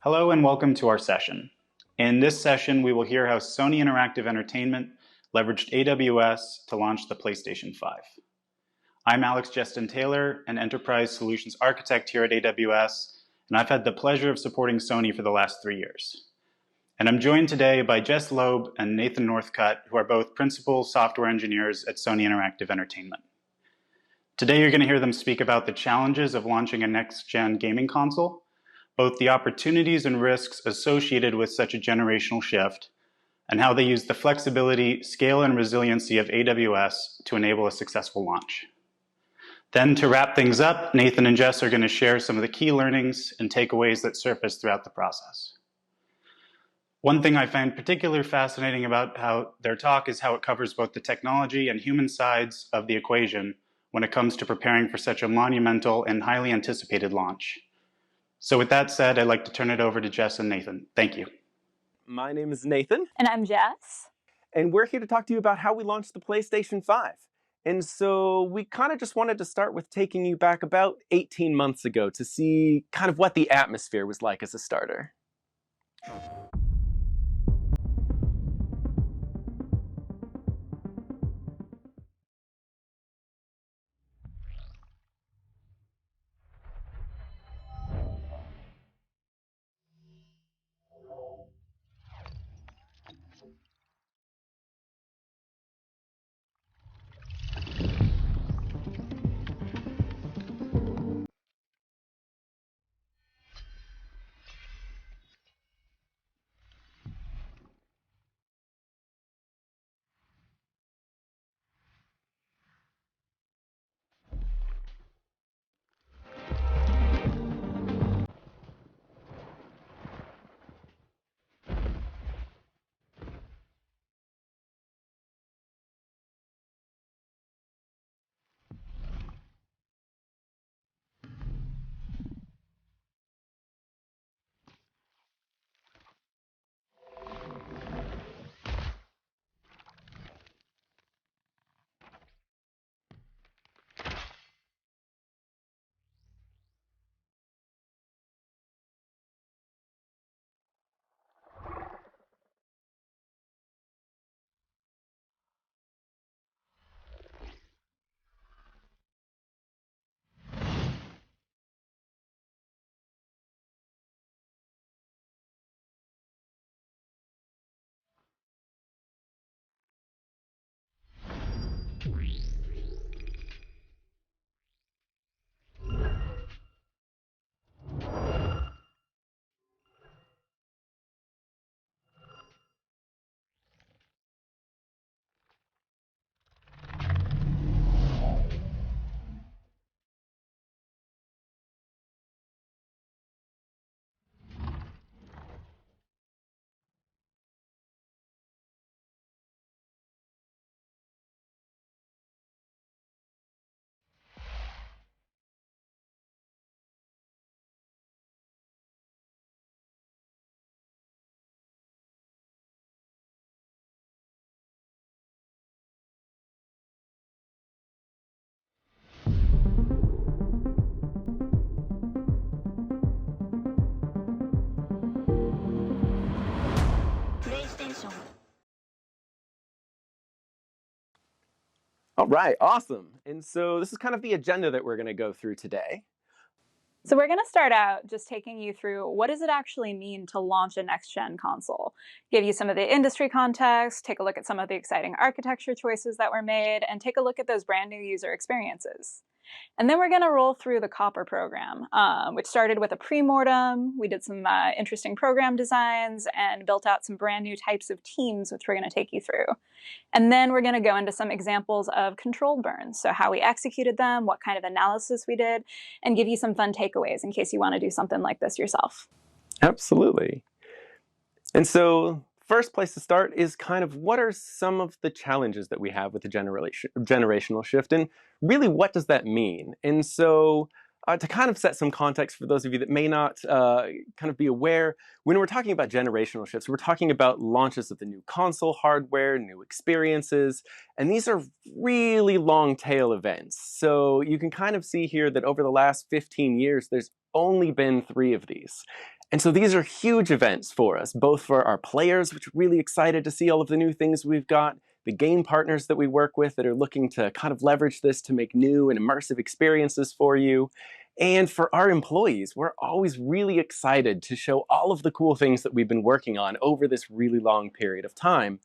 Hello and welcome to our session. In this session, we will hear how Sony Interactive Entertainment leveraged AWS to launch the PlayStation 5. I'm Alex Justin Taylor, an Enterprise Solutions Architect here at AWS, and I've had the pleasure of supporting Sony for the last 3 years. And I'm joined today by Jess Loeb and Nathan Northcutt, who are both Principal Software Engineers at Sony Interactive Entertainment. Today, you're going to hear them speak about the challenges of launching a next-gen gaming console, both the opportunities and risks associated with such a generational shift, and how they use the flexibility, scale, and resiliency of AWS to enable a successful launch. Then, to wrap things up, Nathan and Jess are going to share some of the key learnings and takeaways that surfaced throughout the process. One thing I find particularly fascinating about how their talk is how it covers both the technology and human sides of the equation when it comes to preparing for such a monumental and highly anticipated launch. So with that said, I'd like to turn it over to Jess and Nathan. Thank you. My name is Nathan. And I'm Jess. And we're here to talk to you about how we launched the PlayStation 5. And so we kind of just wanted to start with taking you back about 18 months ago to see kind of what the atmosphere was like as a starter. PlayStation. All right, awesome. And so this is kind of the agenda that we're going to go through today. So we're going to start out just taking you through what does it actually mean to launch a next-gen console. Give you some of the industry context, take a look at some of the exciting architecture choices that were made, and take a look at those brand new user experiences. And then we're going to roll through the Copper program, which started with a pre-mortem. We did some interesting program designs and built out some brand new types of teams, which we're going to take you through. And then we're going to go into some examples of controlled burns, so how we executed them, what kind of analysis we did, and give you some fun takeaways in case you want to do something like this yourself. Absolutely. And so first place to start is kind of what are some of the challenges that we have with the generational shift, and really what does that mean? And so to kind of set some context for those of you that may not kind of be aware, when we're talking about generational shifts, we're talking about launches of the new console hardware, new experiences, and these are really long tail events. So you can kind of see here that over the last 15 years, there's only been 3 of these. And so these are huge events for us, both for our players, which are really excited to see all of the new things we've got, the game partners that we work with that are looking to kind of leverage this to make new and immersive experiences for you. And for our employees, we're always really excited to show all of the cool things that we've been working on over this really long period of time.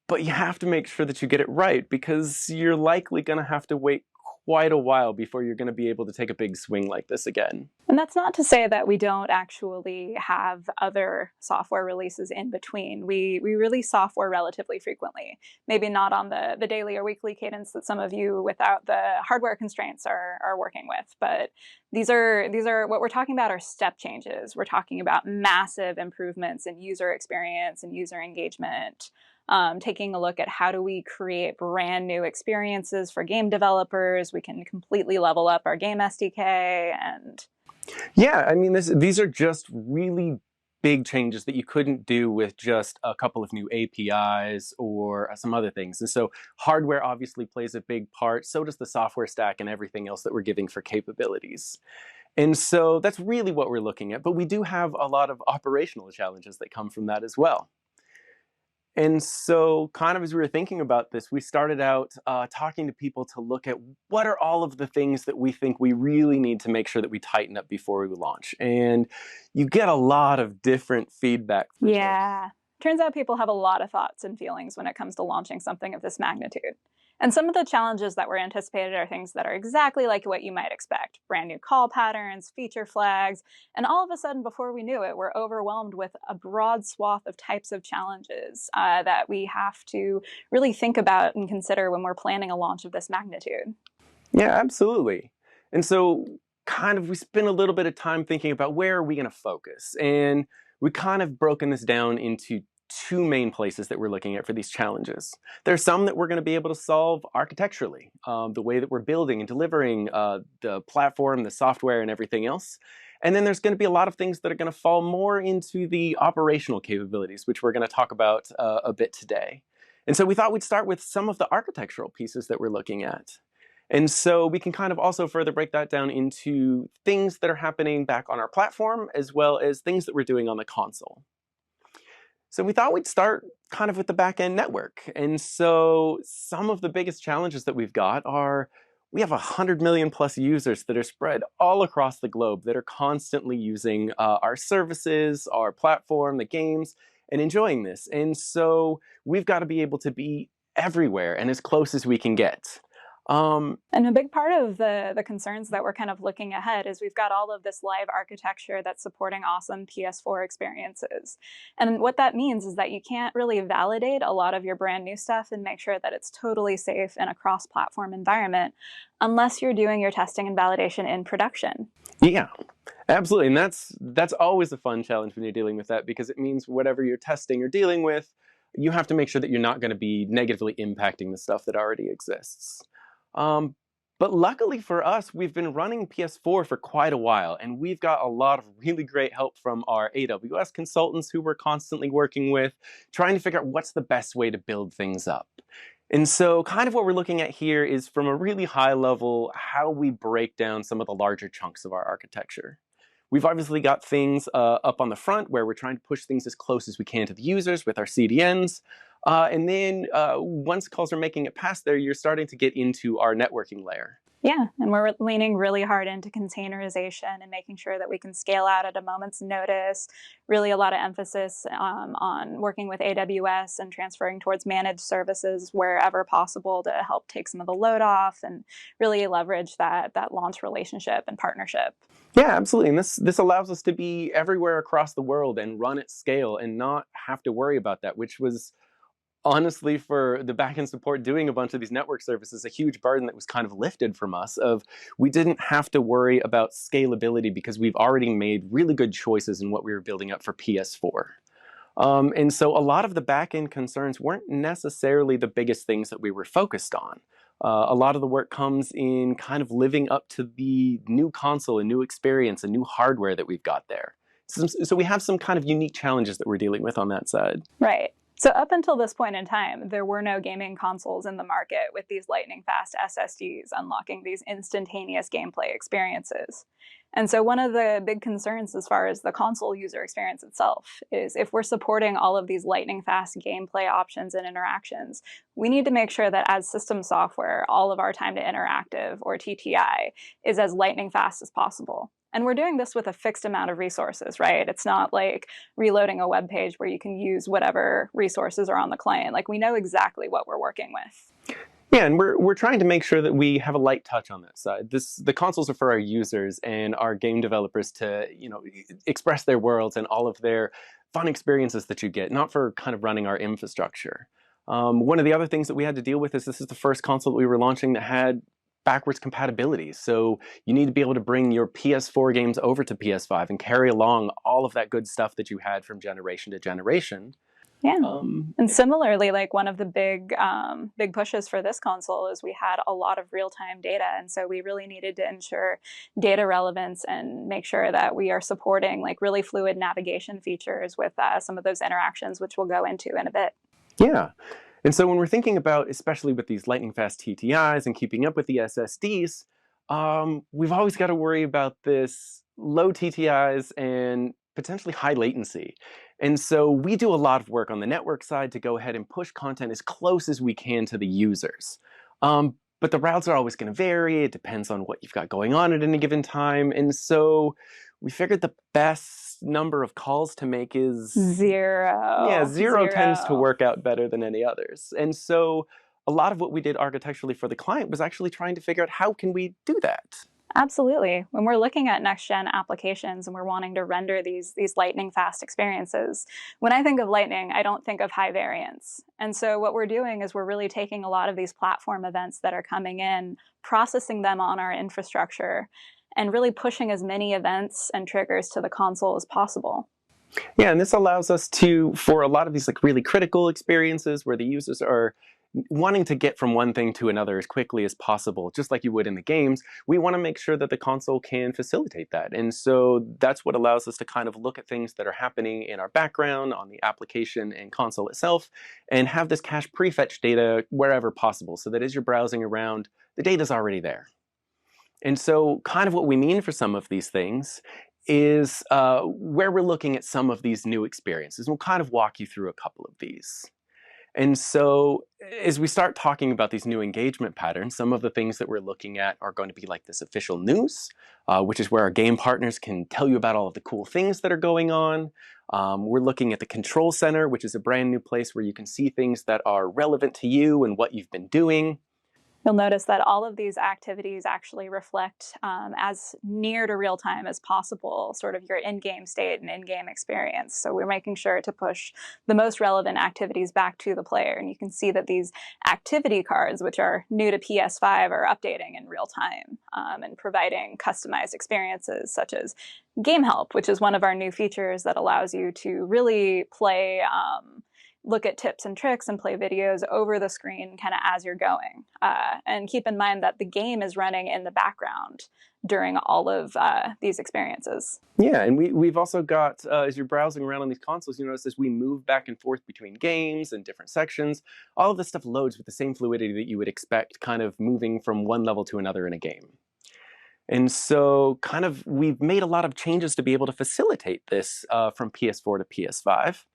But you have to make sure that you get it right, because you're likely going to have to wait quite a while before you're going to be able to take a big swing like this again. And that's not to say that we don't actually have other software releases in between. We release software relatively frequently, maybe not on the daily or weekly cadence that some of you without the hardware constraints are working with. But these are what we're talking about are step changes. We're talking about massive improvements in user experience and user engagement. Taking a look at how do we create brand new experiences for game developers. We can completely level up our game SDK. And yeah, I mean, these are just really big changes that you couldn't do with just a couple of new APIs or some other things. And so hardware obviously plays a big part. So does the software stack and everything else that we're giving for capabilities. And so that's really what we're looking at. But we do have a lot of operational challenges that come from that as well. And so kind of as we were thinking about this, we started out talking to people to look at what are all of the things that we think we really need to make sure that we tighten up before we launch. And you get a lot of different feedback. Yeah, turns out people have a lot of thoughts and feelings when it comes to launching something of this magnitude. And some of the challenges that were anticipated are things that are exactly like what you might expect. Brand new call patterns, feature flags, and all of a sudden, before we knew it, we're overwhelmed with a broad swath of types of challenges that we have to really think about and consider when we're planning a launch of this magnitude. Yeah, absolutely. And so kind of we spent a little bit of time thinking about where are we going to focus. And we kind of broken this down into two main places that we're looking at for these challenges. There's some that we're going to be able to solve architecturally, the way that we're building and delivering the platform, the software, and everything else. And then there's going to be a lot of things that are going to fall more into the operational capabilities, which we're going to talk about a bit today. And so we thought we'd start with some of the architectural pieces that we're looking at. And so we can kind of also further break that down into things that are happening back on our platform, as well as things that we're doing on the console. So we thought we'd start kind of with the back-end network. And so some of the biggest challenges that we've got are we have 100 million plus users that are spread all across the globe that are constantly using our services, our platform, the games, and enjoying this. And so we've got to be able to be everywhere and as close as we can get. And a big part of the concerns that we're kind of looking ahead is we've got all of this live architecture that's supporting awesome PS4 experiences. And what that means is that you can't really validate a lot of your brand new stuff and make sure that it's totally safe in a cross-platform environment unless you're doing your testing and validation in production. Yeah, absolutely. And that's always a fun challenge when you're dealing with that, because it means whatever you're testing or dealing with, you have to make sure that you're not going to be negatively impacting the stuff that already exists. But luckily for us, we've been running PS4 for quite a while, and we've got a lot of really great help from our AWS consultants who we're constantly working with, trying to figure out what's the best way to build things up. And so kind of what we're looking at here is from a really high level, how we break down some of the larger chunks of our architecture. We've obviously got things up on the front where we're trying to push things as close as we can to the users with our CDNs. And then once calls are making it past there, you're starting to get into our networking layer. Yeah, and we're leaning really hard into containerization and making sure that we can scale out at a moment's notice. Really a lot of emphasis on working with AWS and transferring towards managed services wherever possible to help take some of the load off and really leverage that launch relationship and partnership. Yeah, absolutely. And this allows us to be everywhere across the world and run at scale and not have to worry about that, which was honestly, for the backend support doing a bunch of these network services, a huge burden that was kind of lifted from us of we didn't have to worry about scalability because we've already made really good choices in what we were building up for PS4. And so a lot of the backend concerns weren't necessarily the biggest things that we were focused on. A lot of the work comes in kind of living up to the new console, a new experience, a new hardware that we've got there. So we have some kind of unique challenges that we're dealing with on that side. Right. So up until this point in time, there were no gaming consoles in the market with these lightning-fast SSDs unlocking these instantaneous gameplay experiences. And so one of the big concerns as far as the console user experience itself is if we're supporting all of these lightning fast gameplay options and interactions, we need to make sure that as system software, all of our time to interactive, or TTI, is as lightning fast as possible. And we're doing this with a fixed amount of resources, right? It's not like reloading a web page where you can use whatever resources are on the client. Like, we know exactly what we're working with. Yeah, and we're trying to make sure that we have a light touch on that side. The consoles are for our users and our game developers to, express their worlds and all of their fun experiences that you get, not for kind of running our infrastructure. One of the other things that we had to deal with is this is the first console that we were launching that had backwards compatibility. So you need to be able to bring your PS4 games over to PS5 and carry along all of that good stuff that you had from generation to generation. Yeah. And similarly, like, one of the big pushes for this console is we had a lot of real-time data. And so we really needed to ensure data relevance and make sure that we are supporting like really fluid navigation features with some of those interactions, which we'll go into in a bit. Yeah. And so when we're thinking about, especially with these lightning fast TTIs and keeping up with the SSDs, we've always got to worry about this low TTIs and potentially high latency. And so we do a lot of work on the network side to go ahead and push content as close as we can to the users. But the routes are always going to vary. It depends on what you've got going on at any given time. And so we figured the best number of calls to make is 0. Yeah, zero tends to work out better than any others. And so a lot of what we did architecturally for the client was actually trying to figure out how can we do that. Absolutely. When we're looking at next-gen applications and we're wanting to render these lightning-fast experiences, when I think of lightning, I don't think of high variance. And so what we're doing is we're really taking a lot of these platform events that are coming in, processing them on our infrastructure, and really pushing as many events and triggers to the console as possible. Yeah, and this allows us to, for a lot of these like really critical experiences where the users are wanting to get from one thing to another as quickly as possible, just like you would in the games, we want to make sure that the console can facilitate that. And so that's what allows us to kind of look at things that are happening in our background on the application and console itself and have this cache prefetch data wherever possible so that as you're browsing around, the data's already there. And so kind of what we mean for some of these things is where we're looking at some of these new experiences. We'll kind of walk you through a couple of these. And so as we start talking about these new engagement patterns, some of the things that we're looking at are going to be like this official news, which is where our game partners can tell you about all of the cool things that are going on. We're looking at the control center, which is a brand new place where you can see things that are relevant to you and what you've been doing. You'll notice that all of these activities actually reflect as near to real time as possible, sort of your in-game state and in-game experience. So we're making sure to push the most relevant activities back to the player. And you can see that these activity cards, which are new to PS5, are updating in real time and providing customized experiences such as Game Help, which is one of our new features that allows you to really play look at tips and tricks and play videos over the screen kind of as you're going. And keep in mind that the game is running in the background during all of these experiences. Yeah, and we've also got, as you're browsing around on these consoles, you notice as we move back and forth between games and different sections, all of this stuff loads with the same fluidity that you would expect kind of moving from one level to another in a game. And so kind of we've made a lot of changes to be able to facilitate this from PS4 to PS5.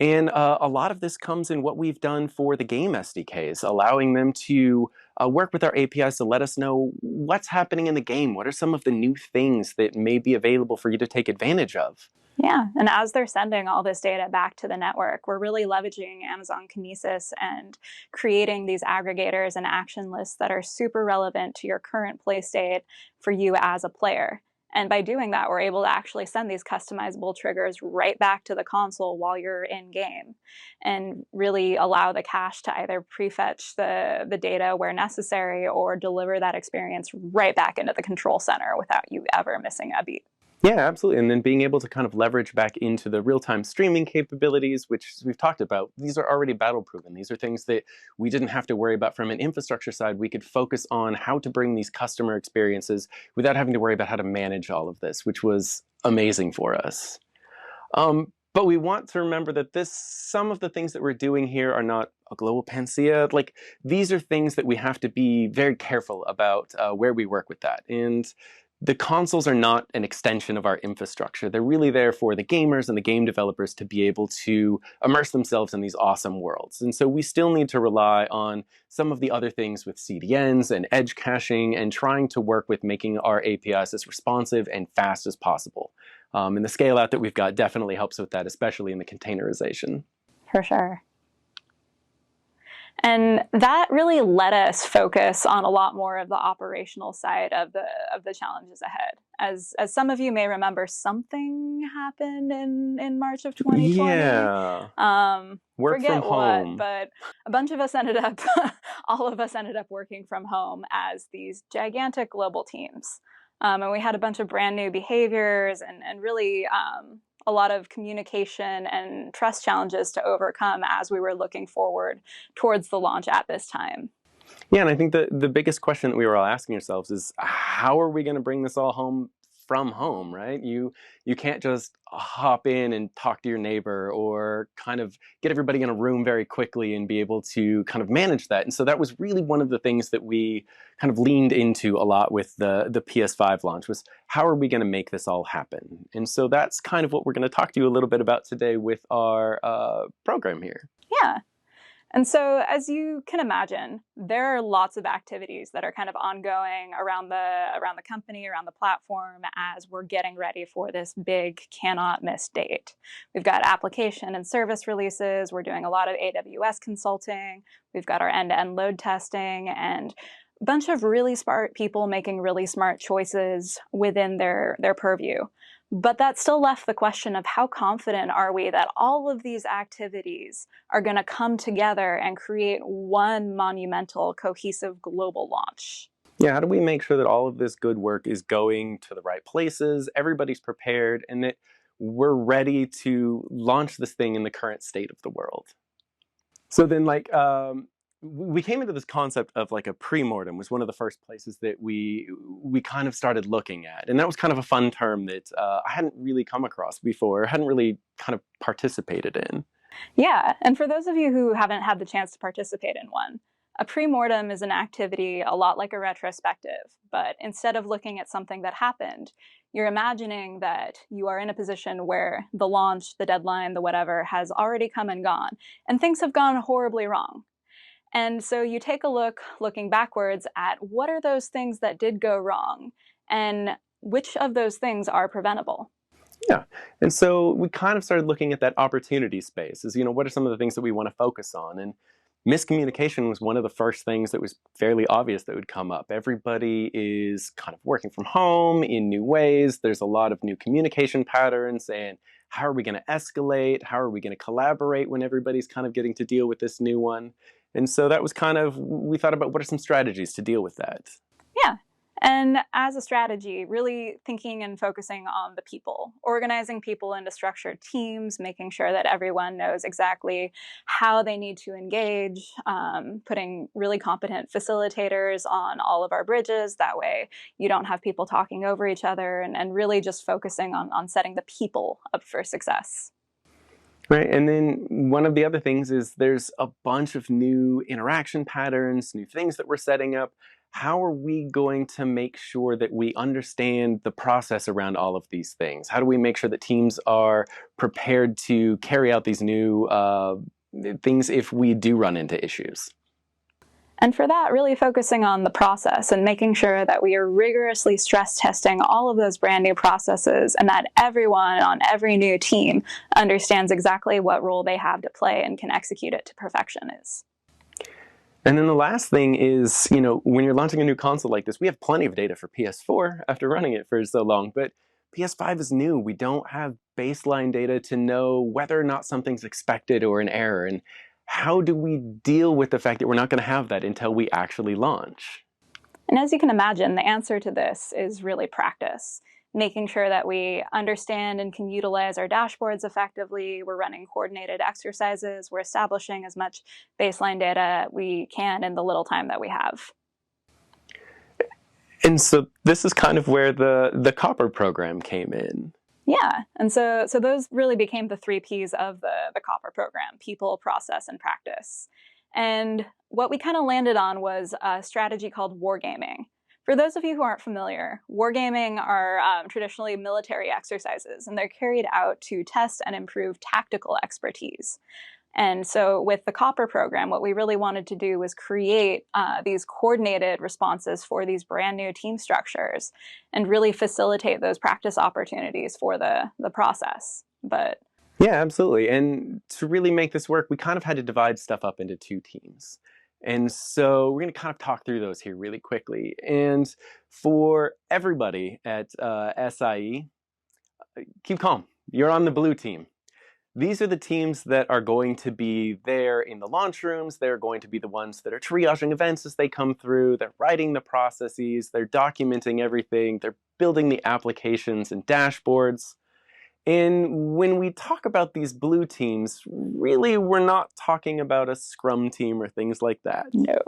And a lot of this comes in what we've done for the game SDKs, allowing them to work with our APIs to let us know what's happening in the game. What are some of the new things that may be available for you to take advantage of? Yeah, and as they're sending all this data back to the network, we're really leveraging Amazon Kinesis and creating these aggregators and action lists that are super relevant to your current play state for you as a player. And by doing that, we're able to actually send these customizable triggers right back to the console while you're in game and really allow the cache to either prefetch the data where necessary or deliver that experience right back into the control center without you ever missing a beat. Yeah, absolutely. And then being able to kind of leverage back into the real-time streaming capabilities, which we've talked about, these are already battle-proven. These are things that we didn't have to worry about from an infrastructure side. We could focus on how to bring these customer experiences without having to worry about how to manage all of this, which was amazing for us. But we want to remember that some of the things that we're doing here are not a global panacea. Like, these are things that we have to be very careful about where we work with that. And the consoles are not an extension of our infrastructure. They're really there for the gamers and the game developers to be able to immerse themselves in these awesome worlds. And so we still need to rely on some of the other things with CDNs and edge caching and trying to work with making our APIs as responsive and fast as possible. And the scale out that we've got definitely helps with that, especially in the containerization. For sure. And that really let us focus on a lot more of the operational side of the challenges ahead. As some of you may remember, something happened in March of 2020. Yeah. Work forget from home. What, but a bunch of us ended up, all of us ended up working from home as these gigantic global teams. And we had a bunch of brand new behaviors and really a lot of communication and trust challenges to overcome as we were looking forward towards the launch at this time. Yeah, and I think the biggest question that we were all asking ourselves is, how are we going to bring this all home from home, right? You can't just hop in and talk to your neighbor or kind of get everybody in a room very quickly and be able to kind of manage that. And so that was really one of the things that we kind of leaned into a lot with the PS5 launch, was how are we going to make this all happen? And so that's kind of what we're going to talk to you a little bit about today with our program here. Yeah. And so, as you can imagine, there are lots of activities that are kind of ongoing around the company, around the platform, as we're getting ready for this big cannot miss date. We've got application and service releases. We're doing a lot of AWS consulting. We've got our end-to-end load testing and a bunch of really smart people making really smart choices within their purview. But that still left the question of how confident are we that all of these activities are going to come together and create one monumental, cohesive global launch? Yeah, how do we make sure that all of this good work is going to the right places, everybody's prepared, and that we're ready to launch this thing in the current state of the world? So then, we came into this concept of like a pre-mortem was one of the first places that we kind of started looking at. And that was kind of a fun term that I hadn't really come across before, hadn't really kind of participated in. Yeah, and for those of you who haven't had the chance to participate in one, a pre-mortem is an activity a lot like a retrospective, but instead of looking at something that happened, you're imagining that you are in a position where the launch, the deadline, the whatever has already come and gone, and things have gone horribly wrong. And so you take a looking backwards at what are those things that did go wrong and which of those things are preventable. Yeah. And so we kind of started looking at that opportunity space as, what are some of the things that we want to focus on? And miscommunication was one of the first things that was fairly obvious that would come up. Everybody is kind of working from home in new ways. There's a lot of new communication patterns, and how are we going to escalate? How are we going to collaborate when everybody's kind of getting to deal with this new one? And so that was kind of, we thought about what are some strategies to deal with that. Yeah. And as a strategy, really thinking and focusing on the people, organizing people into structured teams, making sure that everyone knows exactly how they need to engage, putting really competent facilitators on all of our bridges. That way you don't have people talking over each other, and really just focusing on setting the people up for success. Right, and then one of the other things is there's a bunch of new interaction patterns, new things that we're setting up. How are we going to make sure that we understand the process around all of these things? How do we make sure that teams are prepared to carry out these new things if we do run into issues? And for that, really focusing on the process and making sure that we are rigorously stress testing all of those brand new processes and that everyone on every new team understands exactly what role they have to play and can execute it to perfection is. And then the last thing is, when you're launching a new console like this, we have plenty of data for PS4 after running it for so long, but PS5 is new. We don't have baseline data to know whether or not something's expected or an error. And how do we deal with the fact that we're not going to have that until we actually launch? And as you can imagine, the answer to this is really practice. Making sure that we understand and can utilize our dashboards effectively. We're running coordinated exercises. We're establishing as much baseline data we can in the little time that we have. And so this is kind of where the Copper program came in. Yeah, and so those really became the 3 Ps of the Copper program: people, process, and practice. And what we kind of landed on was a strategy called wargaming. For those of you who aren't familiar, wargaming are traditionally military exercises, and they're carried out to test and improve tactical expertise. And so with the Copper program, what we really wanted to do was create these coordinated responses for these brand new team structures and really facilitate those practice opportunities for the process. But yeah, absolutely. And to really make this work, we kind of had to divide stuff up into 2 teams. And so we're going to kind of talk through those here really quickly. And for everybody at SIE, keep calm. You're on the blue team. These are the teams that are going to be there in the launch rooms. They're going to be the ones that are triaging events as they come through. They're writing the processes. They're documenting everything. They're building the applications and dashboards. And when we talk about these blue teams, really, we're not talking about a Scrum team or things like that. no.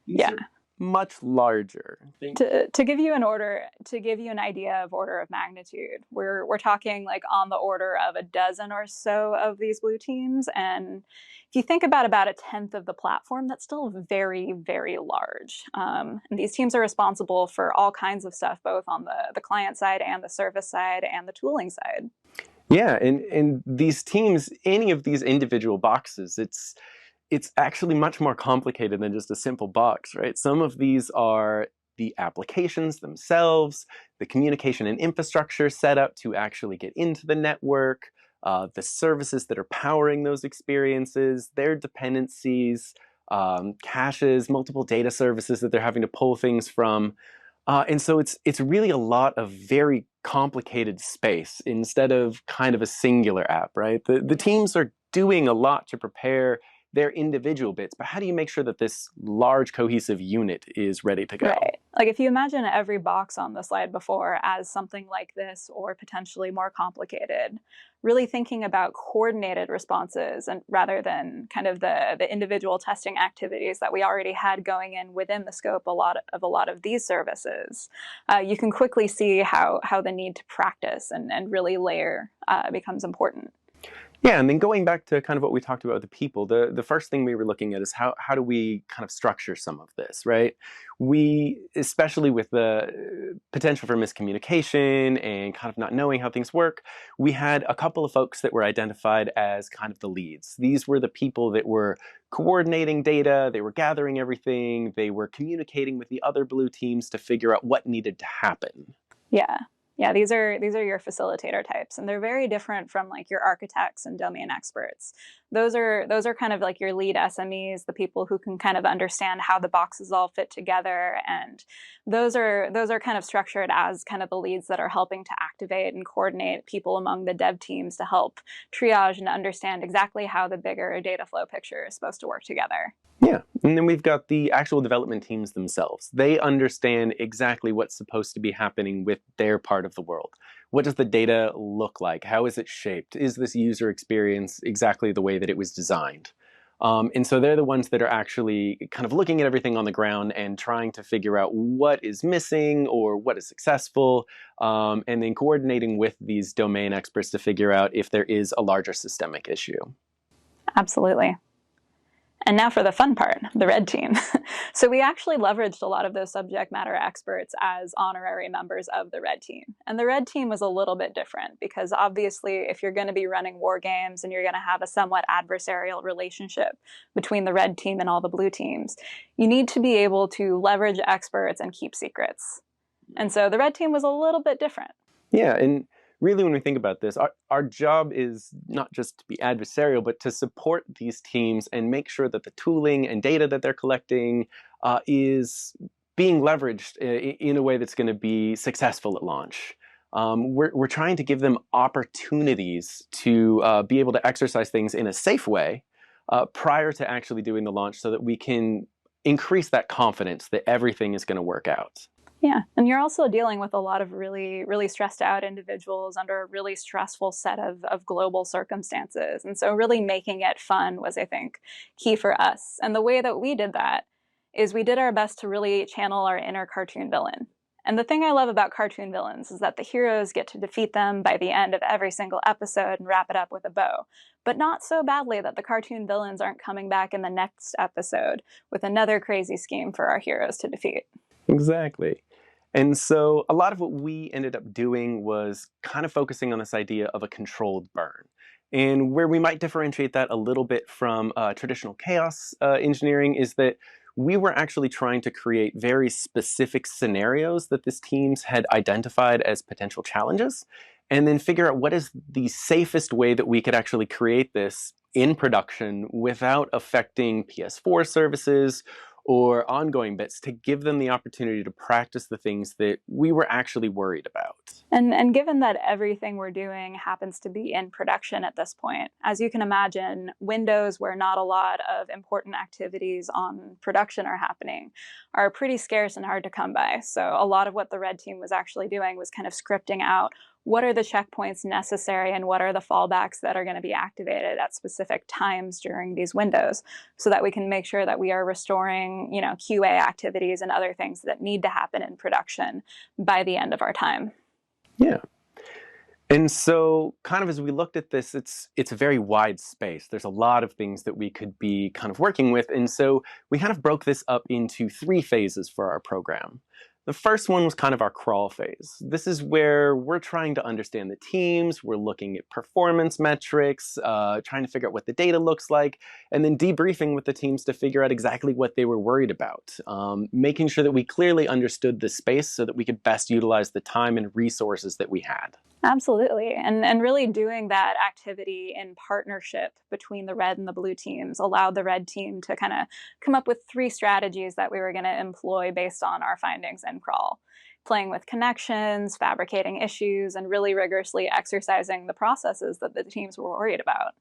These Yeah. are much larger. To give you an idea of order of magnitude, we're talking like on the order of a dozen or so of these blue teams, and if you think about a tenth of the platform, that's still very, very large. And these teams are responsible for all kinds of stuff, both on the client side and the service side and the tooling side. Yeah, and these teams, any of these individual boxes, it's actually much more complicated than just a simple box, right? Some of these are the applications themselves, the communication and infrastructure set up to actually get into the network, the services that are powering those experiences, their dependencies, caches, multiple data services that they're having to pull things from. And so it's really a lot of very complicated space instead of kind of a singular app, right? The teams are doing a lot to prepare their individual bits, but how do you make sure that this large cohesive unit is ready to go? Right. Like if you imagine every box on the slide before as something like this or potentially more complicated, really thinking about coordinated responses and rather than kind of the individual testing activities that we already had going in within the scope a lot of these services, you can quickly see how the need to practice and really layer becomes important. Yeah, and then going back to kind of what we talked about with the people, the first thing we were looking at is how do we kind of structure some of this, right? We, especially with the potential for miscommunication and kind of not knowing how things work, we had a couple of folks that were identified as kind of the leads. These were the people that were coordinating data, they were gathering everything, they were communicating with the other blue teams to figure out what needed to happen. Yeah, these are your facilitator types, and they're very different from like your architects and domain experts. Those are kind of like your lead SMEs, the people who can kind of understand how the boxes all fit together, and those are kind of structured as kind of the leads that are helping to activate and coordinate people among the dev teams to help triage and understand exactly how the bigger data flow picture is supposed to work together. Yeah, and then we've got the actual development teams themselves. They understand exactly what's supposed to be happening with their part of the world. What does the data look like? How is it shaped? Is this user experience exactly the way that it was designed? And so they're the ones that are actually kind of looking at everything on the ground and trying to figure out what is missing or what is successful, and then coordinating with these domain experts to figure out if there is a larger systemic issue. Absolutely. And now for the fun part, the red team. So we actually leveraged a lot of those subject matter experts as honorary members of the red team. And the red team was a little bit different because obviously if you're going to be running war games and you're going to have a somewhat adversarial relationship between the red team and all the blue teams, you need to be able to leverage experts and keep secrets. And so the red team was a little bit different. Yeah, and really, when we think about this, our job is not just to be adversarial, but to support these teams and make sure that the tooling and data that they're collecting is being leveraged in a way that's going to be successful at launch. We're trying to give them opportunities to be able to exercise things in a safe way prior to actually doing the launch so that we can increase that confidence that everything is going to work out. Yeah, and you're also dealing with a lot of really, really stressed out individuals under a really stressful set of global circumstances. And so really making it fun was, I think, key for us. And the way that we did that is we did our best to really channel our inner cartoon villain. And the thing I love about cartoon villains is that the heroes get to defeat them by the end of every single episode and wrap it up with a bow. But not so badly that the cartoon villains aren't coming back in the next episode with another crazy scheme for our heroes to defeat. Exactly. And so a lot of what we ended up doing was kind of focusing on this idea of a controlled burn. And where we might differentiate that a little bit from traditional chaos engineering is that we were actually trying to create very specific scenarios that this teams had identified as potential challenges, and then figure out what is the safest way that we could actually create this in production without affecting PS4 services or ongoing bits, to give them the opportunity to practice the things that we were actually worried about. And given that everything we're doing happens to be in production at this point, as you can imagine, windows where not a lot of important activities on production are happening are pretty scarce and hard to come by. So a lot of what the red team was actually doing was kind of scripting out what are the checkpoints necessary and what are the fallbacks that are going to be activated at specific times during these windows, so that we can make sure that we are restoring, QA activities and other things that need to happen in production by the end of our time. Yeah. And so kind of as we looked at this, it's a very wide space. There's a lot of things that we could be kind of working with. And so we kind of broke this up into 3 phases for our program. The first one was kind of our crawl phase. This is where we're trying to understand the teams, we're looking at performance metrics, trying to figure out what the data looks like, and then debriefing with the teams to figure out exactly what they were worried about, making sure that we clearly understood the space so that we could best utilize the time and resources that we had. Absolutely. And really doing that activity in partnership between the red and the blue teams allowed the red team to kind of come up with 3 strategies that we were going to employ based on our findings in crawl. Playing with connections, fabricating issues, and really rigorously exercising the processes that the teams were worried about.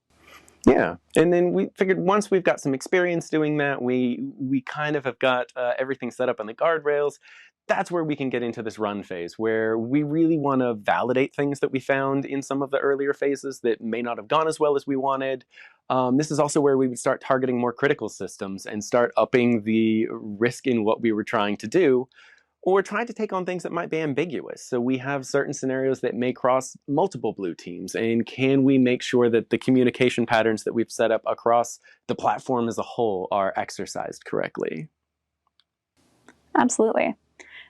Yeah, and then we figured once we've got some experience doing that, we kind of have got everything set up on the guardrails. That's where we can get into this run phase, where we really want to validate things that we found in some of the earlier phases that may not have gone as well as we wanted. This is also where we would start targeting more critical systems and start upping the risk in what we were trying to do, or trying to take on things that might be ambiguous. So we have certain scenarios that may cross multiple blue teams, and can we make sure that the communication patterns that we've set up across the platform as a whole are exercised correctly? Absolutely.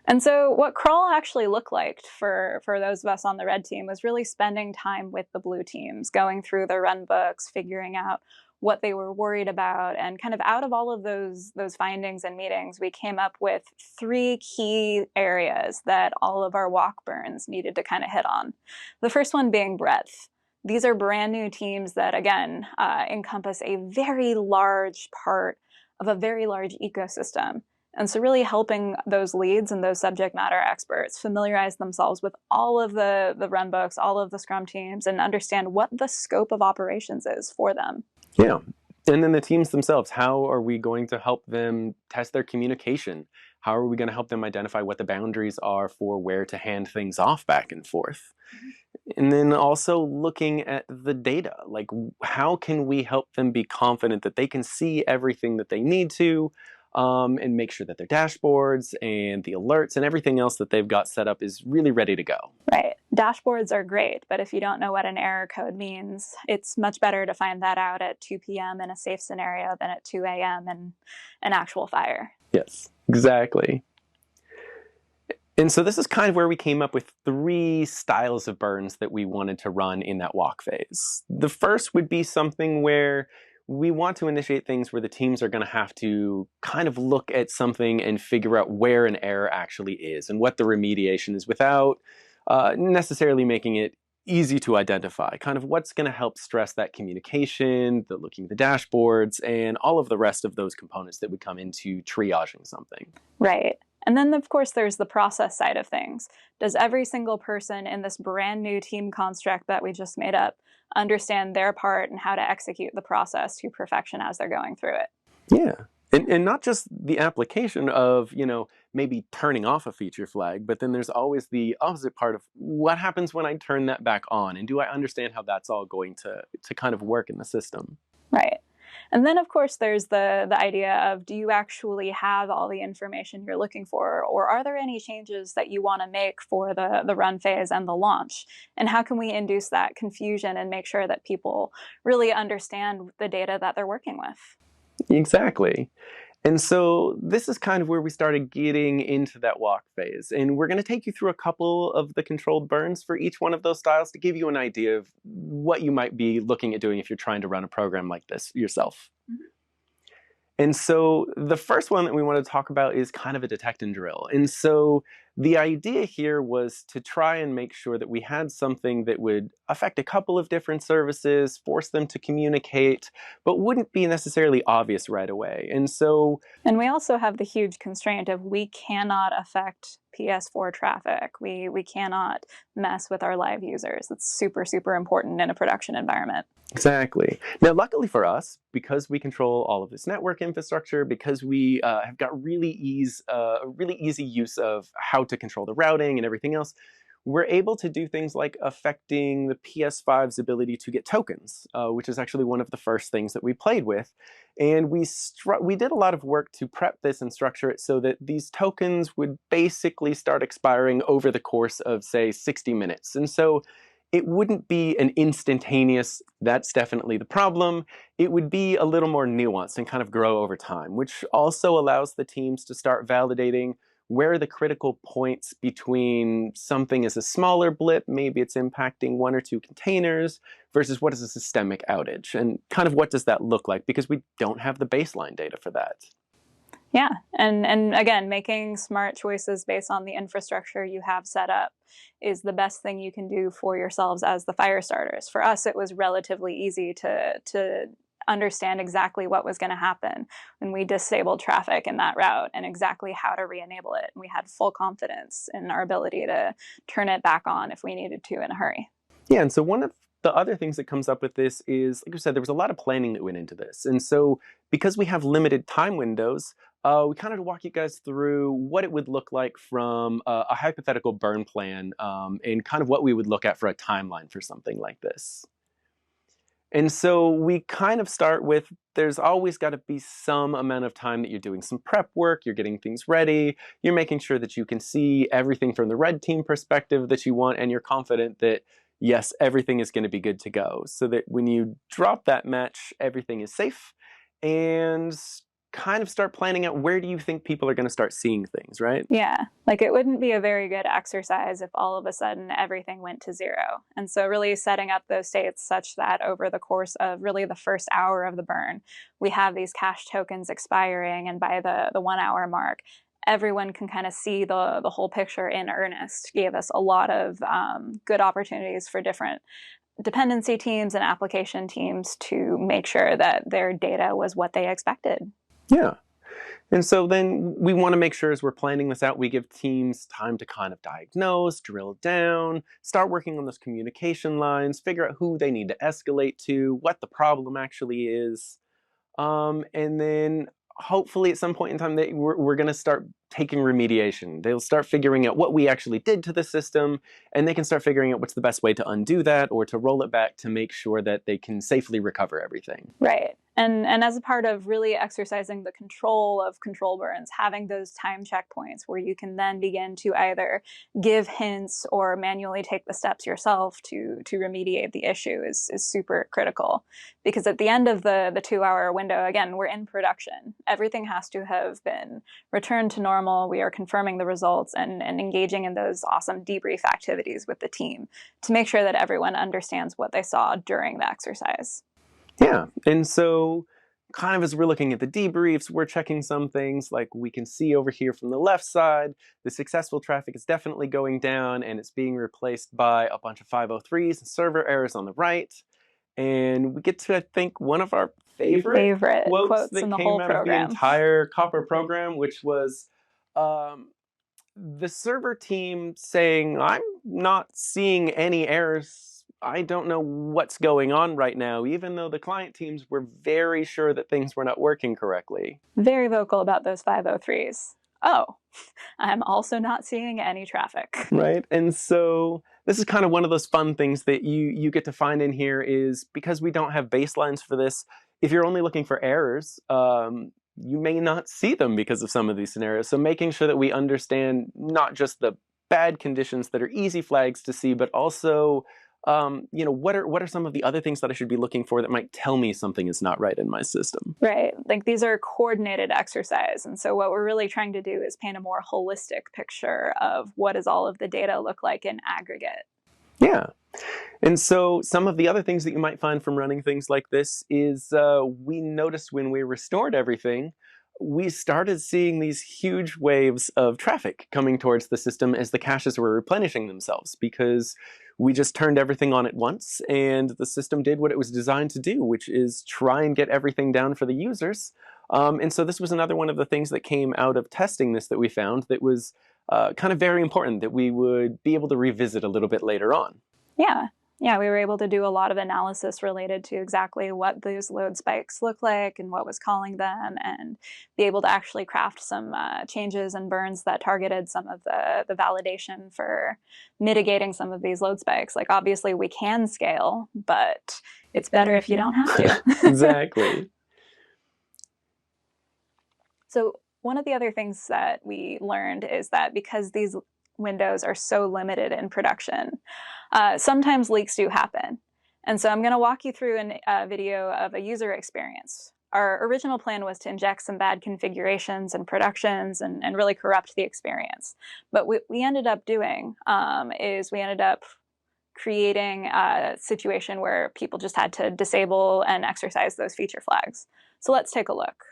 And so what crawl actually looked like for those of us on the red team was really spending time with the blue teams, going through their run books, figuring out what they were worried about, and kind of out of all of those findings and meetings, we came up with 3 key areas that all of our walk burns needed to kind of hit on. The first one being breadth. These are brand new teams that, again, encompass a very large part of a very large ecosystem. And so really helping those leads and those subject matter experts familiarize themselves with all of the run books, all of the Scrum teams, and understand what the scope of operations is for them. Yeah. And then the teams themselves, how are we going to help them test their communication? How are we going to help them identify what the boundaries are for where to hand things off back and forth? And then also looking at the data, like how can we help them be confident that they can see everything that they need to, and make sure that their dashboards and the alerts and everything else that they've got set up is really ready to go. Right. Dashboards are great, but if you don't know what an error code means, it's much better to find that out at 2 p.m. in a safe scenario than at 2 a.m. in an actual fire. Yes, exactly. And so this is kind of where we came up with 3 styles of burns that we wanted to run in that walk phase. The first would be something where we want to initiate things where the teams are going to have to kind of look at something and figure out where an error actually is and what the remediation is, without necessarily making it easy to identify. Kind of what's going to help stress that communication, the looking at the dashboards, and all of the rest of those components that would come into triaging something. Right. And then, of course, there's the process side of things. Does every single person in this brand new team construct that we just made up understand their part and how to execute the process to perfection as they're going through it? Yeah. And not just the application of, maybe turning off a feature flag, but then there's always the opposite part of what happens when I turn that back on, and do I understand how that's all going to kind of work in the system? Right. And then, of course, there's the idea of, do you actually have all the information you're looking for, or are there any changes that you want to make for the run phase and the launch? And how can we induce that confusion and make sure that people really understand the data that they're working with? Exactly. And so this is kind of where we started getting into that walk phase. And we're going to take you through a couple of the controlled burns for each one of those styles to give you an idea of what you might be looking at doing if you're trying to run a program like this yourself. Mm-hmm. And so the first one that we want to talk about is kind of a detect and drill. And so the idea here was to try and make sure that we had something that would affect a couple of different services, force them to communicate, but wouldn't be necessarily obvious right away. And we also have the huge constraint of we cannot affect PS4 traffic. We cannot mess with our live users. It's super, super important in a production environment. Exactly. Now, luckily for us, because we control all of this network infrastructure, because we have got really easy use of how to control the routing and everything else, we're able to do things like affecting the PS5's ability to get tokens, which is actually one of the first things that we played with. And we did a lot of work to prep this and structure it so that these tokens would basically start expiring over the course of, say, 60 minutes. And so it wouldn't be an instantaneous, that's definitely the problem. It would be a little more nuanced and kind of grow over time, which also allows the teams to start validating where are the critical points between something is a smaller blip, maybe it's impacting one or two containers, versus what is a systemic outage, and kind of what does that look like, because we don't have the baseline data for that. Yeah, and again, making smart choices based on the infrastructure you have set up is the best thing you can do for yourselves as the fire starters. For us, it was relatively easy to understand exactly what was going to happen when we disabled traffic in that route and exactly how to re-enable it. And we had full confidence in our ability to turn it back on if we needed to in a hurry. Yeah, and so one of the other things that comes up with this is, like I said, there was a lot of planning that went into this. And so because we have limited time windows, we kind of walk you guys through what it would look like from a hypothetical burn plan and kind of what we would look at for a timeline for something like this. And so we kind of start with, there's always got to be some amount of time that you're doing some prep work, you're getting things ready, you're making sure that you can see everything from the red team perspective that you want, and you're confident that, yes, everything is going to be good to go. So that when you drop that match, everything is safe, and kind of start planning out where do you think people are going to start seeing things, right? Yeah, like it wouldn't be a very good exercise if all of a sudden everything went to zero. And so really setting up those states such that over the course of really the first hour of the burn, we have these cash tokens expiring, and by the 1 hour mark, everyone can kind of see the whole picture in earnest. Gave us a lot of good opportunities for different dependency teams and application teams to make sure that their data was what they expected. Yeah. And so then we want to make sure as we're planning this out, we give teams time to kind of diagnose, drill down, start working on those communication lines, figure out who they need to escalate to, what the problem actually is. And then hopefully at some point in time, we're going to start taking remediation. They'll start figuring out what we actually did to the system, and they can start figuring out what's the best way to undo that or to roll it back to make sure that they can safely recover everything. Right. And as a part of really exercising the control of control burns, having those time checkpoints where you can then begin to either give hints or manually take the steps yourself to remediate the issue is super critical. Because at the end of the 2 hour window, again, we're in production. Everything has to have been returned to normal. We are confirming the results and engaging in those awesome debrief activities with the team to make sure that everyone understands what they saw during the exercise. Yeah, and so kind of as we're looking at the debriefs, we're checking some things like we can see over here from the left side, the successful traffic is definitely going down and it's being replaced by a bunch of 503s and server errors on the right. And we get to, I think, one of our favorite quotes that in the came whole out program. of the entire Copper program, which was the server team saying, I'm not seeing any errors. I don't know what's going on right now, even though the client teams were very sure that things were not working correctly. Very vocal about those 503s. Oh, I'm also not seeing any traffic. Right, and so this is kind of one of those fun things that you get to find in here is because we don't have baselines for this, if you're only looking for errors, you may not see them because of some of these scenarios. So making sure that we understand not just the bad conditions that are easy flags to see, but also what are some of the other things that I should be looking for that might tell me something is not right in my system? Right. Like these are coordinated exercise. And so what we're really trying to do is paint a more holistic picture of what does all of the data look like in aggregate. Yeah. And so some of the other things that you might find from running things like this is we noticed when we restored everything, we started seeing these huge waves of traffic coming towards the system as the caches were replenishing themselves, because we just turned everything on at once and the system did what it was designed to do, which is try and get everything down for the users. And so this was another one of the things that came out of testing this that we found that was kind of very important that we would be able to revisit a little bit later on. Yeah, we were able to do a lot of analysis related to exactly what those load spikes look like and what was calling them, and be able to actually craft some changes and burns that targeted some of the validation for mitigating some of these load spikes. Like obviously we can scale, but it's better if you don't have to. Exactly. So one of the other things that we learned is that because these windows are so limited in production, sometimes leaks do happen. And so I'm going to walk you through a video of a user experience. Our original plan was to inject some bad configurations and productions and really corrupt the experience. But what we ended up doing is we ended up creating a situation where people just had to disable and exercise those feature flags. So let's take a look.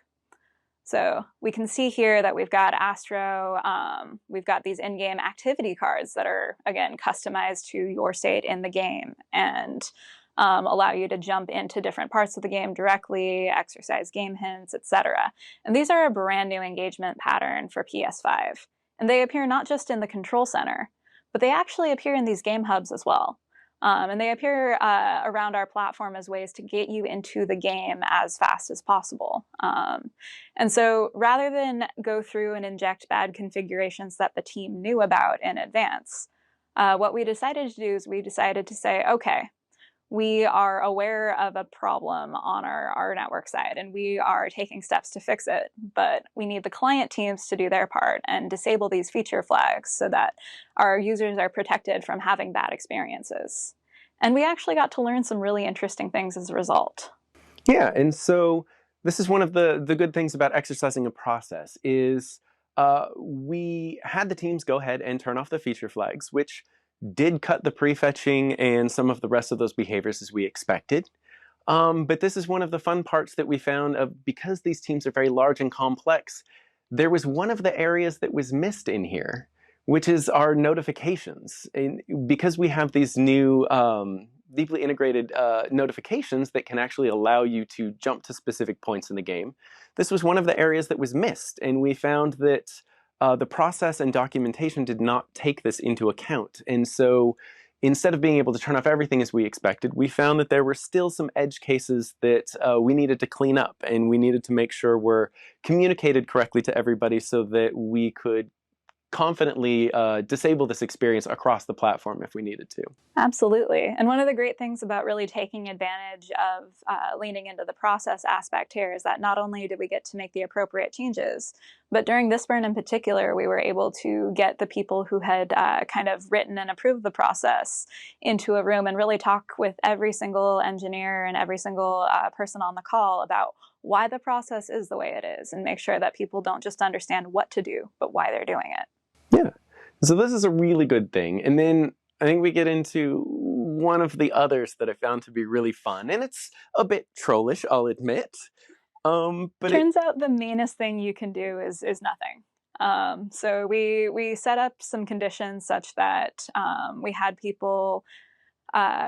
So we can see here that we've got Astro, we've got these in-game activity cards that are, again, customized to your state in the game and allow you to jump into different parts of the game directly, exercise game hints, etc. And these are a brand new engagement pattern for PS5. And they appear not just in the control center, but they actually appear in these game hubs as well. And they appear around our platform as ways to get you into the game as fast as possible. And so rather than go through and inject bad configurations that the team knew about in advance, what we decided to do is we decided to say, okay, we are aware of a problem on our network side, and we are taking steps to fix it. But we need the client teams to do their part and disable these feature flags so that our users are protected from having bad experiences. And we actually got to learn some really interesting things as a result. Yeah, and so this is one of the good things about exercising a process is we had the teams go ahead and turn off the feature flags, which did cut the prefetching and some of the rest of those behaviors as we expected. But this is one of the fun parts that we found of, because these teams are very large and complex, there was one of the areas that was missed in here, which is our notifications. And because we have these new deeply integrated notifications that can actually allow you to jump to specific points in the game, this was one of the areas that was missed. And we found that the process and documentation did not take this into account. And so instead of being able to turn off everything as we expected, we found that there were still some edge cases that we needed to clean up, and we needed to make sure were communicated correctly to everybody so that we could confidently disable this experience across the platform if we needed to. Absolutely. And one of the great things about really taking advantage of leaning into the process aspect here is that not only did we get to make the appropriate changes, but during this burn in particular, we were able to get the people who had kind of written and approved the process into a room and really talk with every single engineer and every single person on the call about why the process is the way it is, and make sure that people don't just understand what to do, but why they're doing it. Yeah. So this is a really good thing. And then I think we get into one of the others that I found to be really fun. And it's a bit trollish, I'll admit. But Turns out the meanest thing you can do is nothing. So we set up some conditions such that we had people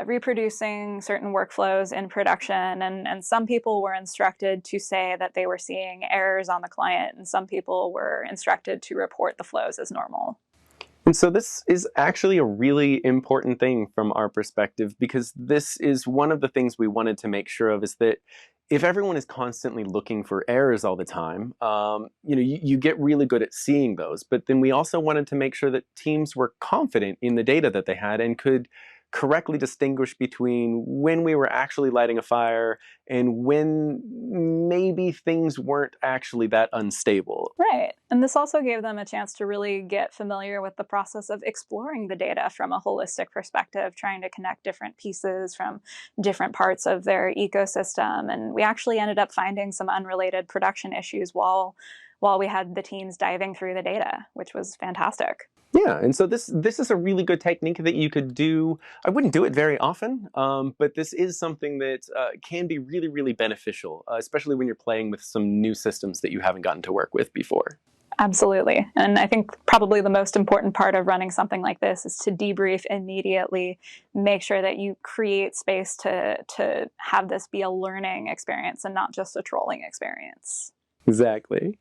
reproducing certain workflows in production, and some people were instructed to say that they were seeing errors on the client, and some people were instructed to report the flows as normal. And so this is actually a really important thing from our perspective, because this is one of the things we wanted to make sure of, is that if everyone is constantly looking for errors all the time, you get really good at seeing those. But then we also wanted to make sure that teams were confident in the data that they had and could correctly distinguish between when we were actually lighting a fire and when maybe things weren't actually that unstable. Right. And this also gave them a chance to really get familiar with the process of exploring the data from a holistic perspective, trying to connect different pieces from different parts of their ecosystem. And we actually ended up finding some unrelated production issues while we had the teams diving through the data, which was fantastic. Yeah, and so this is a really good technique that you could do. I wouldn't do it very often, but this is something that can be really, really beneficial, especially when you're playing with some new systems that you haven't gotten to work with before. Absolutely. And I think probably the most important part of running something like this is to debrief immediately, make sure that you create space to have this be a learning experience and not just a trolling experience. Exactly.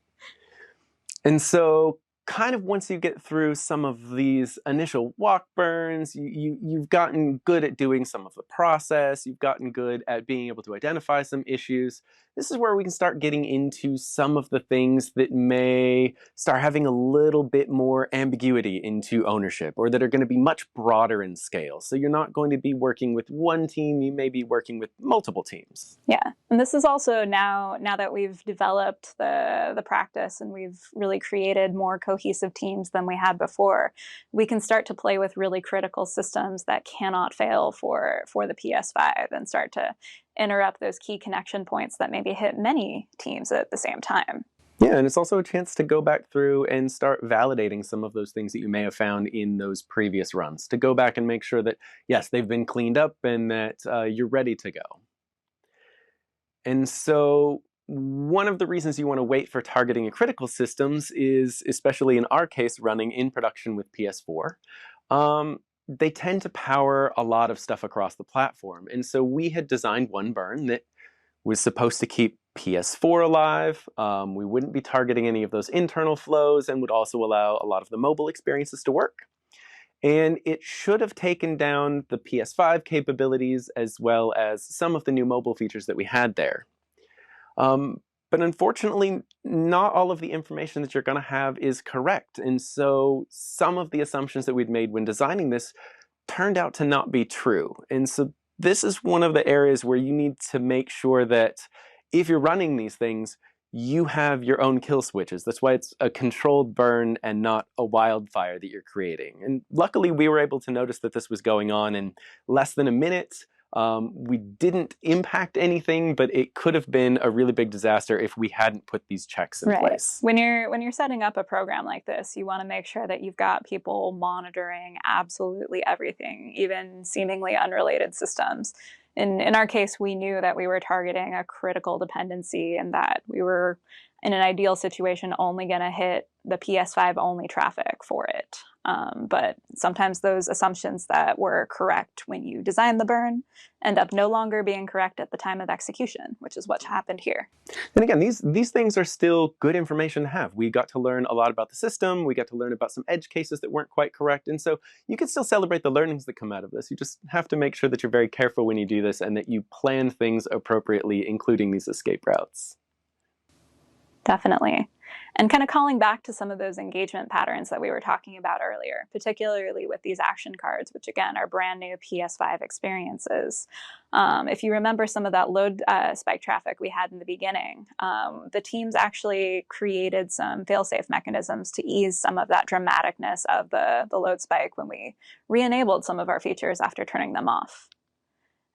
And so kind of once you get through some of these initial walk burns, you've gotten good at doing some of the process, you've gotten good at being able to identify some issues. This is where we can start getting into some of the things that may start having a little bit more ambiguity into ownership, or that are going to be much broader in scale. So you're not going to be working with one team, you may be working with multiple teams. Yeah, and this is also now that we've developed the practice and we've really created more cohesive teams than we had before, we can start to play with really critical systems that cannot fail for the PS5 and start to interrupt those key connection points that maybe hit many teams at the same time. Yeah, and it's also a chance to go back through and start validating some of those things that you may have found in those previous runs, to go back and make sure that, yes, they've been cleaned up and that you're ready to go. And so one of the reasons you want to wait for targeting and critical systems is, especially in our case, running in production with PS4. They tend to power a lot of stuff across the platform. And so we had designed one burn that was supposed to keep PS4 alive. We wouldn't be targeting any of those internal flows and would also allow a lot of the mobile experiences to work. And it should have taken down the PS5 capabilities as well as some of the new mobile features that we had there. But unfortunately, not all of the information that you're going to have is correct. And so some of the assumptions that we'd made when designing this turned out to not be true. And so this is one of the areas where you need to make sure that if you're running these things, you have your own kill switches. That's why it's a controlled burn and not a wildfire that you're creating. And luckily, we were able to notice that this was going on in less than a minute. We didn't impact anything, but it could have been a really big disaster if we hadn't put these checks in place. When you're setting up a program like this, you want to make sure that you've got people monitoring absolutely everything, even seemingly unrelated systems. In our case, we knew that we were targeting a critical dependency and that we were, in an ideal situation, only going to hit the PS5 only traffic for it. But sometimes those assumptions that were correct when you design the burn end up no longer being correct at the time of execution, which is what happened here. And again, these things are still good information to have. We got to learn a lot about the system. We got to learn about some edge cases that weren't quite correct. And so you can still celebrate the learnings that come out of this. You just have to make sure that you're very careful when you do this and that you plan things appropriately, including these escape routes. Definitely. And kind of calling back to some of those engagement patterns that we were talking about earlier, particularly with these action cards, which again are brand new PS5 experiences. If you remember some of that load spike traffic we had in the beginning, the teams actually created some fail-safe mechanisms to ease some of that dramaticness of the load spike when we re-enabled some of our features after turning them off.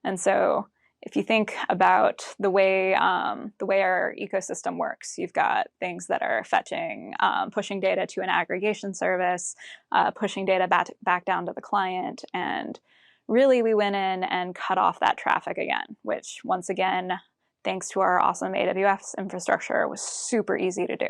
And so if you think about the way our ecosystem works, you've got things that are fetching, pushing data to an aggregation service, pushing data back down to the client, and really we went in and cut off that traffic again, which once again, thanks to our awesome AWS infrastructure, was super easy to do.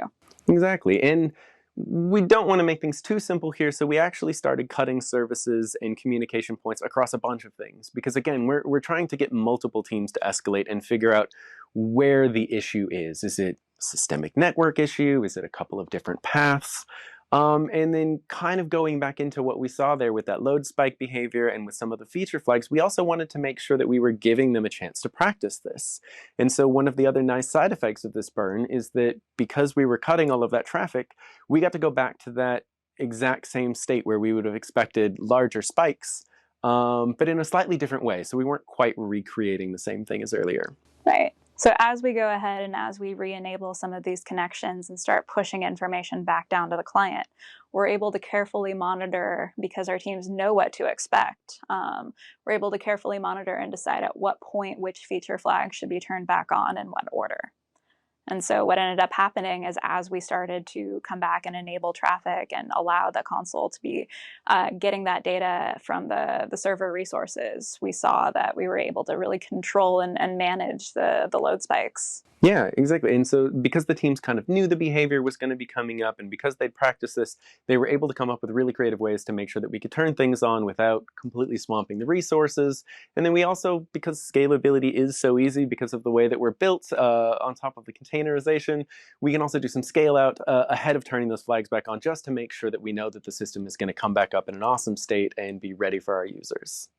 Exactly, and we don't want to make things too simple here, so we actually started cutting services and communication points across a bunch of things. Because again, we're trying to get multiple teams to escalate and figure out where the issue is. Is it a systemic network issue? Is it a couple of different paths? And then kind of going back into what we saw there with that load spike behavior and with some of the feature flags, we also wanted to make sure that we were giving them a chance to practice this. And so one of the other nice side effects of this burn is that because we were cutting all of that traffic, we got to go back to that exact same state where we would have expected larger spikes but in a slightly different way. So we weren't quite recreating the same thing as earlier. Right. So as we go ahead and as we re-enable some of these connections and start pushing information back down to the client, we're able to carefully monitor, because our teams know what to expect. We're able to carefully monitor and decide at what point which feature flag should be turned back on in what order. And so what ended up happening is, as we started to come back and enable traffic and allow the console to be getting that data from the server resources, we saw that we were able to really control and manage the load spikes. Yeah, exactly. And so because the teams kind of knew the behavior was going to be coming up, and because they'd practiced this, they were able to come up with really creative ways to make sure that we could turn things on without completely swamping the resources. And then we also, because scalability is so easy because of the way that we're built on top of the containerization, we can also do some scale out ahead of turning those flags back on, just to make sure that we know that the system is going to come back up in an awesome state and be ready for our users.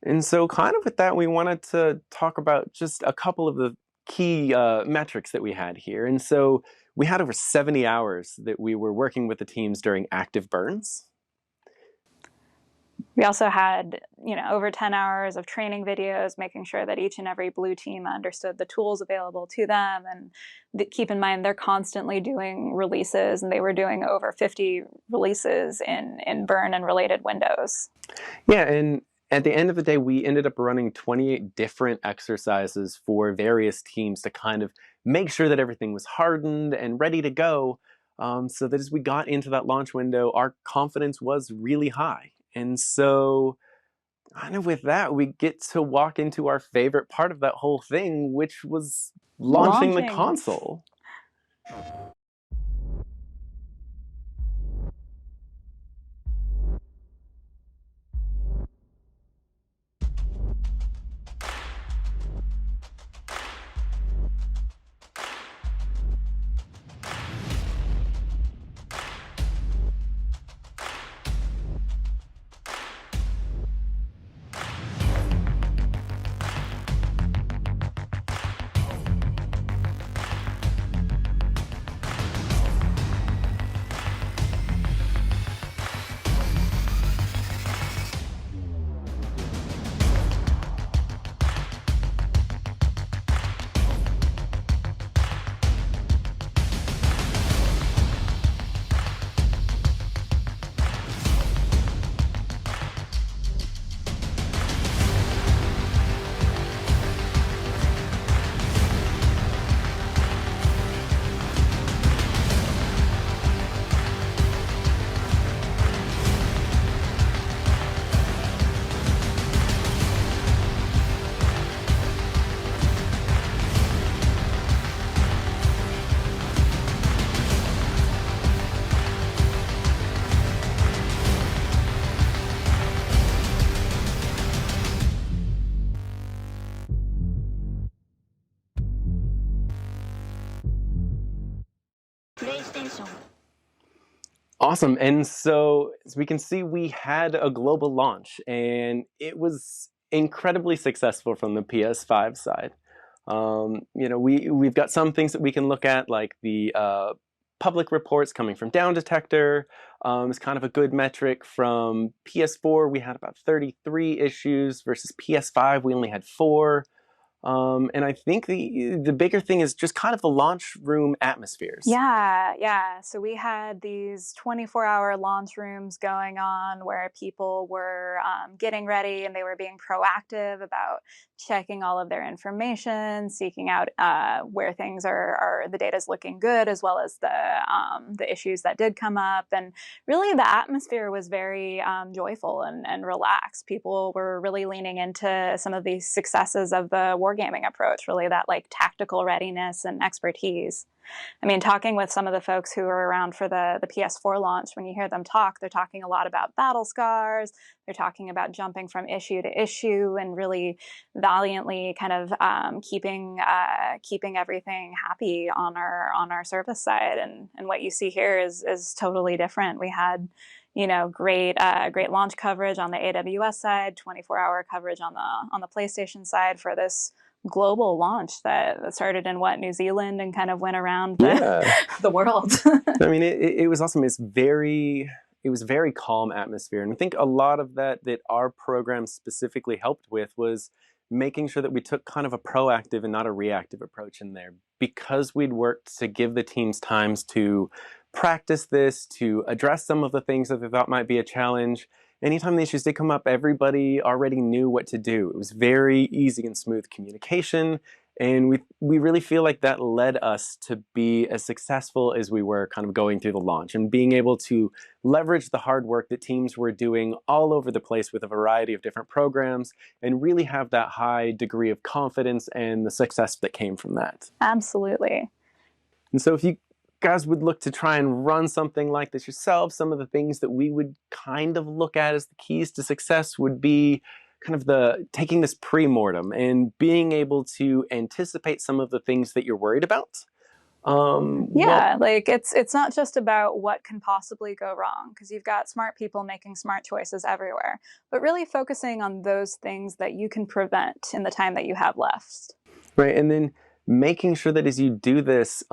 And so kind of with that, we wanted to talk about just a couple of the key metrics that we had here. And so we had over 70 hours that we were working with the teams during active burns. We also had, over 10 hours of training videos, making sure that each and every blue team understood the tools available to them. And keep in mind, they're constantly doing releases, and they were doing over 50 releases in burn and related windows. Yeah, and at the end of the day, we ended up running 28 different exercises for various teams to kind of make sure that everything was hardened and ready to go, so that as we got into that launch window, our confidence was really high. And so kind of with that, we get to walk into our favorite part of that whole thing, which was launching the console. PlayStation. Awesome. And so as we can see, we had a global launch, and it was incredibly successful from the PS5 side. We've got some things that we can look at, like the public reports coming from Down Detector. Is kind of a good metric. From PS4, we had about 33 issues versus PS5, we only had 4. And I think the bigger thing is just kind of the launch room atmospheres. Yeah. So we had these 24-hour launch rooms going on where people were getting ready, and they were being proactive about checking all of their information, seeking out where things are the data's looking good, as well as the issues that did come up. And really, the atmosphere was very joyful and relaxed. People were really leaning into some of the successes of the wargaming approach, really that like tactical readiness and expertise. I mean, talking with some of the folks who were around for the PS4 launch, when you hear them talk, they're talking a lot about battle scars. They're talking about jumping from issue to issue and really valiantly kind of keeping everything happy on our service side. And what you see here is totally different. We had great launch coverage on the AWS side, 24-hour coverage on the PlayStation side for this global launch that started in New Zealand and kind of went around the world. I mean, it was awesome. It's very it was a very calm atmosphere. And I think a lot of that our program specifically helped with was making sure that we took kind of a proactive and not a reactive approach in there. Because we'd worked to give the teams times to practice this, to address some of the things that they thought might be a challenge. Anytime the issues did come up, everybody already knew what to do. It was very easy and smooth communication. And we really feel like that led us to be as successful as we were kind of going through the launch and being able to leverage the hard work that teams were doing all over the place with a variety of different programs and really have that high degree of confidence and the success that came from that. Absolutely. And so if you guys would look to try and run something like this yourself, some of the things that we would kind of look at as the keys to success would be kind of taking this pre-mortem and being able to anticipate some of the things that you're worried about. Like it's not just about what can possibly go wrong, because you've got smart people making smart choices everywhere, but really focusing on those things that you can prevent in the time that you have left. Right, and then making sure that as you do this,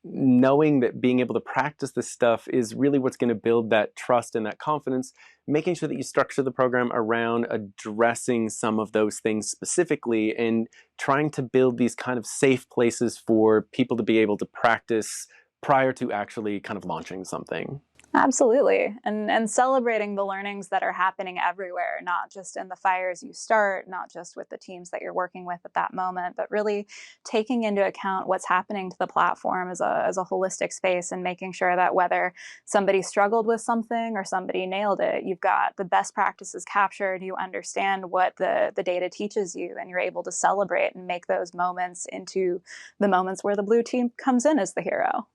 knowing that being able to practice this stuff is really what's going to build that trust and that confidence, making sure that you structure the program around addressing some of those things specifically and trying to build these kind of safe places for people to be able to practice prior to actually kind of launching something. Absolutely. And celebrating the learnings that are happening everywhere, not just in the fires you start, not just with the teams that you're working with at that moment, but really taking into account what's happening to the platform as a holistic space and making sure that whether somebody struggled with something or somebody nailed it, you've got the best practices captured, you understand what the data teaches you, and you're able to celebrate and make those moments into the moments where the blue team comes in as the hero.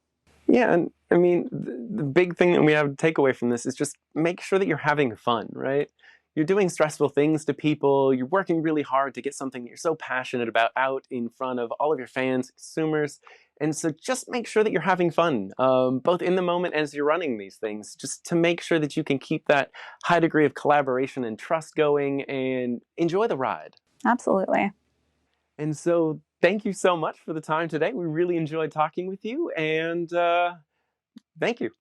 Yeah, and I mean, the big thing that we have to take away from this is just make sure that you're having fun, right? You're doing stressful things to people, you're working really hard to get something that you're so passionate about out in front of all of your fans, consumers, and so just make sure that you're having fun, both in the moment as you're running these things, just to make sure that you can keep that high degree of collaboration and trust going and enjoy the ride. Absolutely. And so thank you so much for the time today. We really enjoyed talking with you, and thank you.